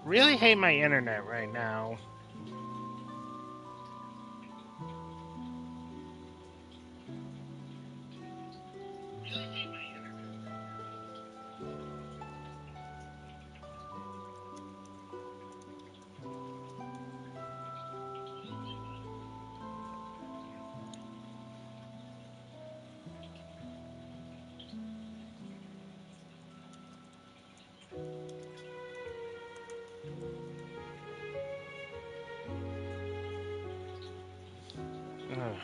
Really hate my internet right now. Ugh.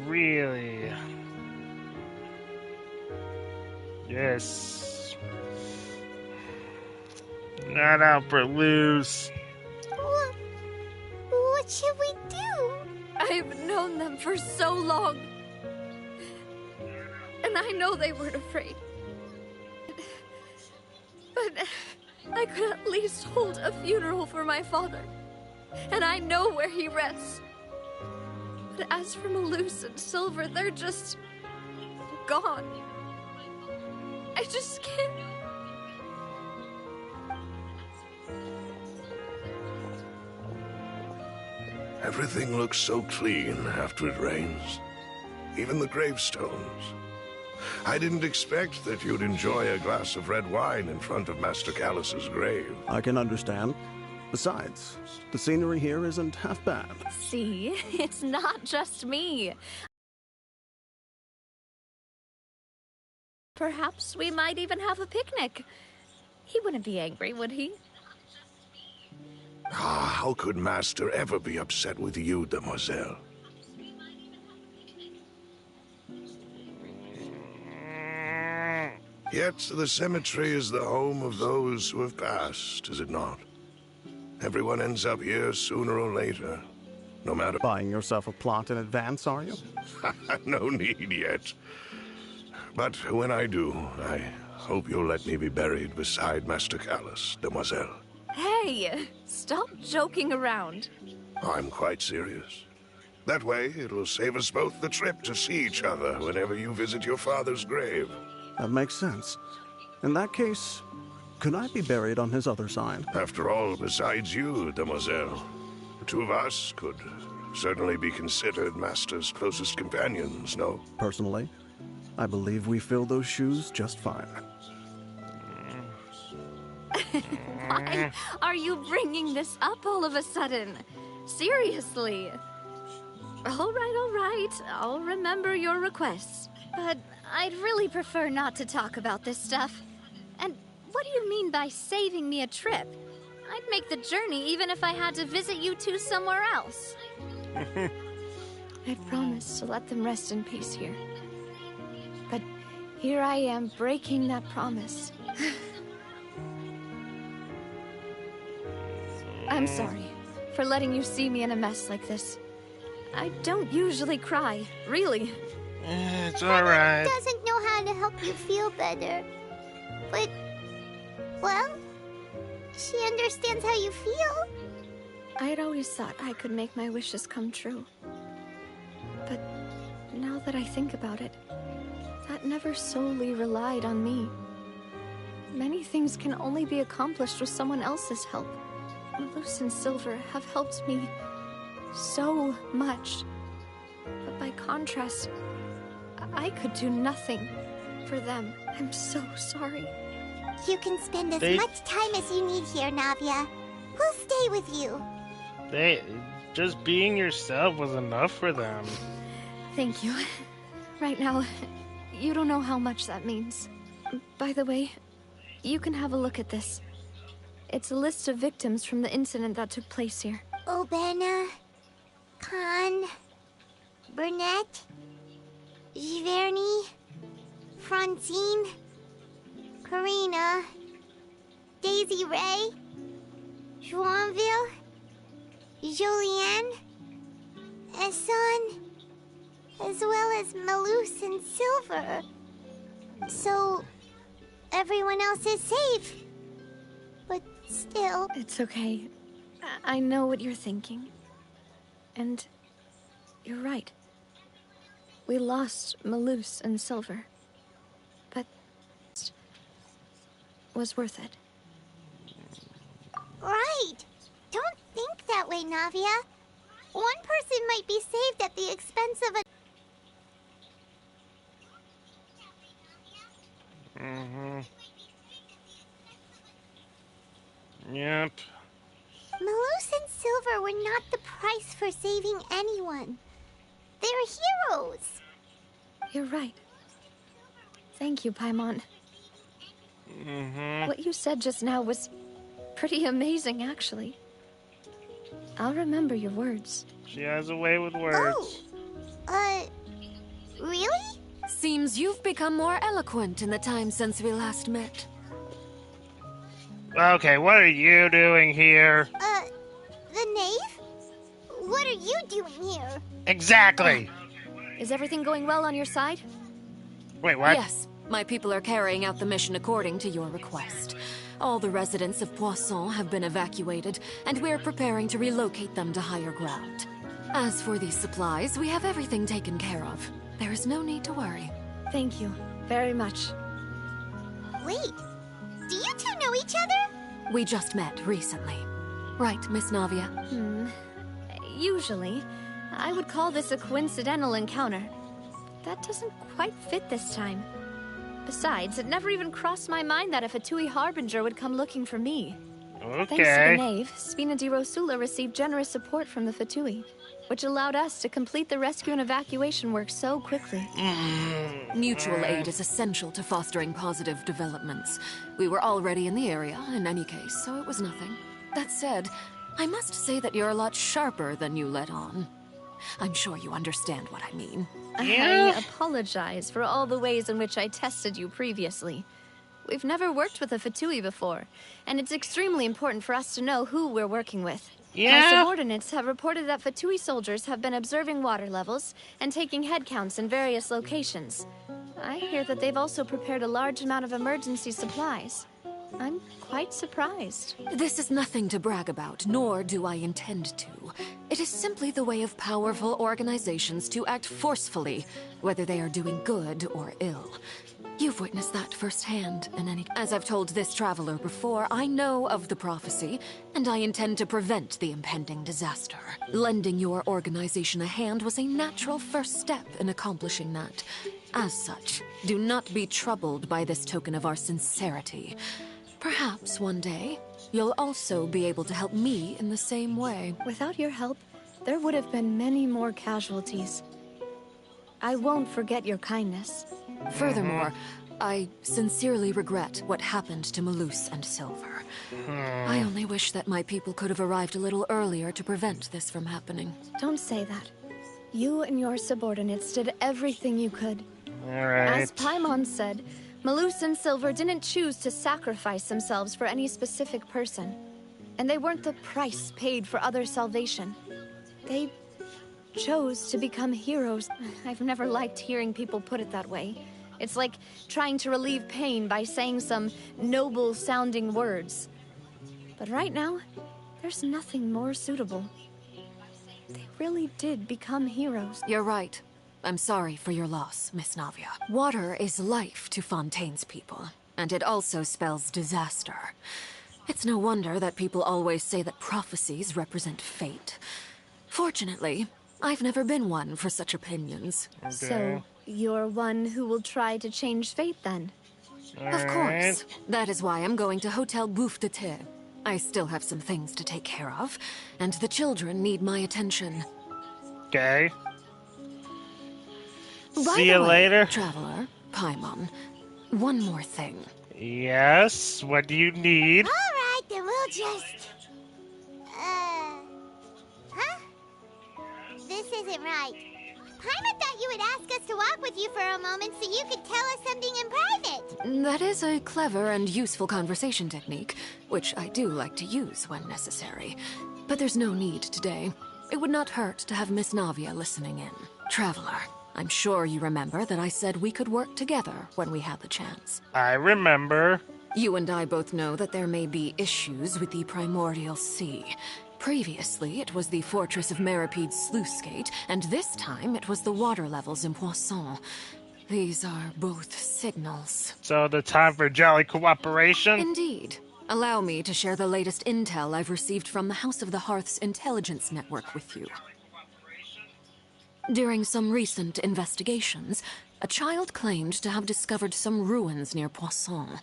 Really? Yes. Not out for loose. What should we do? I've known them for so long. And I know they weren't afraid. But I could at least hold a funeral for my father. And I know where he rests. But as for Malus and Silver, they're just gone. I just can't. Everything looks so clean after it rains. Even the gravestones. I didn't expect that you'd enjoy a glass of red wine in front of Master Callus's grave. I can understand. Besides, the scenery here isn't half bad. See, it's not just me. Perhaps we might even have a picnic. He wouldn't be angry, would he? Ah, how could Master ever be upset with you, demoiselle? Yet the cemetery is the home of those who have passed, is it not? Everyone ends up here sooner or later, no matter... Buying yourself a plot in advance, are you? No need yet. But when I do, I hope you'll let me be buried beside Master Callus, demoiselle. Hey, stop joking around. I'm quite serious. That way, it'll save us both the trip to see each other whenever you visit your father's grave. That makes sense. In that case, could I be buried on his other side? After all, besides you, demoiselle, the two of us could certainly be considered Master's closest companions, no? Personally, I believe we fill those shoes just fine. Why are you bringing this up all of a sudden? Seriously. All right. I'll remember your requests. But I'd really prefer not to talk about this stuff. And what do you mean by saving me a trip? I'd make the journey even if I had to visit you two somewhere else. I'd promised to let them rest in peace here. But here I am breaking that promise. I'm sorry for letting you see me in a mess like this. I don't usually cry, really. It's alright. Doesn't know how to help you feel better. But, well, she understands how you feel. I'd always thought I could make my wishes come true. But now that I think about it, that never solely relied on me. Many things can only be accomplished with someone else's help. Malus and Silver have helped me so much. But by contrast, I could do nothing for them. I'm so sorry. You can spend as much time as you need here, Navia. We'll stay with you. Just being yourself was enough for them. Thank you. Right now, you don't know how much that means. By the way, you can have a look at this. It's a list of victims from the incident that took place here. Obena, Khan, Burnett, Giverny, Francine, Karina, Daisy Ray, Joinville, Julianne, Esson, as well as Malus and Silver. So, everyone else is safe. But still... It's okay. I know what you're thinking. And you're right. We lost Malus and Silver. But was worth it. Right. Don't think that way, Navia. One person might be saved at the expense of a... Yep. Malus and Silver were not the price for saving anyone. They're heroes. You're right. Thank you, Paimon. What you said just now was pretty amazing, actually. I'll remember your words. She has a way with words. Really? Seems you've become more eloquent in the time since we last met. Okay, what are you doing here? The knave? What are you doing here? Exactly! Is everything going well on your side? Wait, what? Yes, my people are carrying out the mission according to your request. All the residents of Poisson have been evacuated, and we're preparing to relocate them to higher ground. As for these supplies, we have everything taken care of. There is no need to worry. Thank you very much. Wait, do you two know each other? We just met recently. Right, Miss Navia? Usually, I would call this a coincidental encounter. That doesn't quite fit this time. Besides, it never even crossed my mind that a Fatui Harbinger would come looking for me. Okay. Thanks to the knave, Spina di Rosula received generous support from the Fatui, which allowed us to complete the rescue and evacuation work so quickly. Mutual aid is essential to fostering positive developments. We were already in the area, in any case, so it was nothing. That said, I must say that you're a lot sharper than you let on. I'm sure you understand what I mean. I apologize for all the ways in which I tested you previously. We've never worked with a Fatui before, and it's extremely important for us to know who we're working with. My subordinates have reported that Fatui soldiers have been observing water levels and taking head counts in various locations. I hear that they've also prepared a large amount of emergency supplies. I'm quite surprised. This is nothing to brag about, nor do I intend to. It is simply the way of powerful organizations to act forcefully, whether they are doing good or ill. You've witnessed that firsthand, As I've told this traveler before, I know of the prophecy, and I intend to prevent the impending disaster. Lending your organization a hand was a natural first step in accomplishing that. As such, do not be troubled by this token of our sincerity. Perhaps one day, you'll also be able to help me in the same way. Without your help, there would have been many more casualties. I won't forget your kindness. Furthermore, I sincerely regret what happened to Malus and Silver. I only wish that my people could have arrived a little earlier to prevent this from happening. Don't say that. You and your subordinates did everything you could. Alright. As Paimon said, Malus and Silver didn't choose to sacrifice themselves for any specific person. And they weren't the price paid for other salvation. They chose to become heroes. I've never liked hearing people put it that way. It's like trying to relieve pain by saying some noble-sounding words. But right now, there's nothing more suitable. They really did become heroes. You're right. I'm sorry for your loss, Miss Navia. Water is life to Fontaine's people, and it also spells disaster. It's no wonder that people always say that prophecies represent fate. Fortunately, I've never been one for such opinions. Okay. So, you're one who will try to change fate then? Of course. That is why I'm going to Hotel Pt3. I still have some things to take care of, and the children need my attention. Okay. By See the you way, later. Traveler, Paimon, one more thing. Yes, what do you need? Alright, then we'll just... Huh? This isn't right. Paimon thought you would ask us to walk with you for a moment so you could tell us something in private. That is a clever and useful conversation technique, which I do like to use when necessary. But there's no need today. It would not hurt to have Miss Navia listening in. Traveler, I'm sure you remember that I said we could work together when we had the chance. I remember. You and I both know that there may be issues with the Primordial Sea. Previously, it was the Fortress of Meripede's sluice gate, and this time it was the water levels in Poisson. These are both signals. So the time for jolly cooperation? Indeed. Allow me to share the latest intel I've received from the House of the Hearth's intelligence network with you. During some recent investigations, a child claimed to have discovered some ruins near Poisson.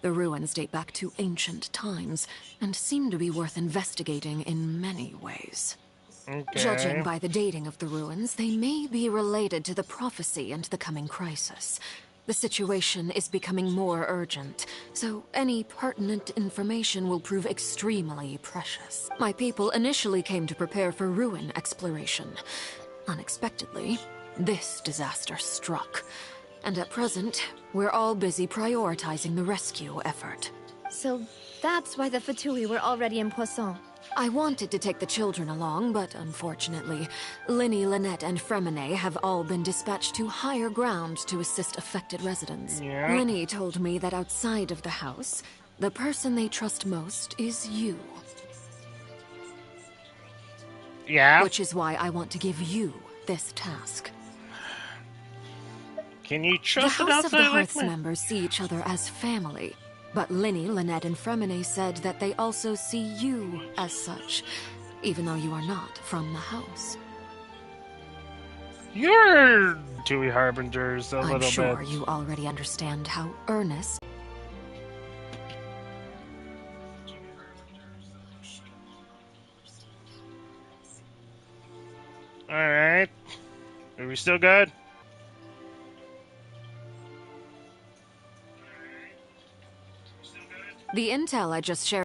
The ruins date back to ancient times, and seem to be worth investigating in many ways. Okay. Judging by the dating of the ruins, they may be related to the prophecy and the coming crisis. The situation is becoming more urgent, so any pertinent information will prove extremely precious. My people initially came to prepare for ruin exploration. Unexpectedly, this disaster struck. And at present, we're all busy prioritizing the rescue effort. So that's why the Fatui were already in Poisson. I wanted to take the children along, but unfortunately, Linny, Lynette, and Fremine have all been dispatched to higher ground to assist affected residents. Yeah. Linny told me that outside of the house, the person they trust most is you. Yeah? Which is why I want to give you this task. Can you The trust an House of the outsider like Hearth's me? members see each other as family. But Linny, Lynette, and Fremine said that they also see you as such, even though you are not from the house. You're Dewey Harbingers a I'm little sure bit. you already understand how earnest. Alright. Are we still good? The intel I just shared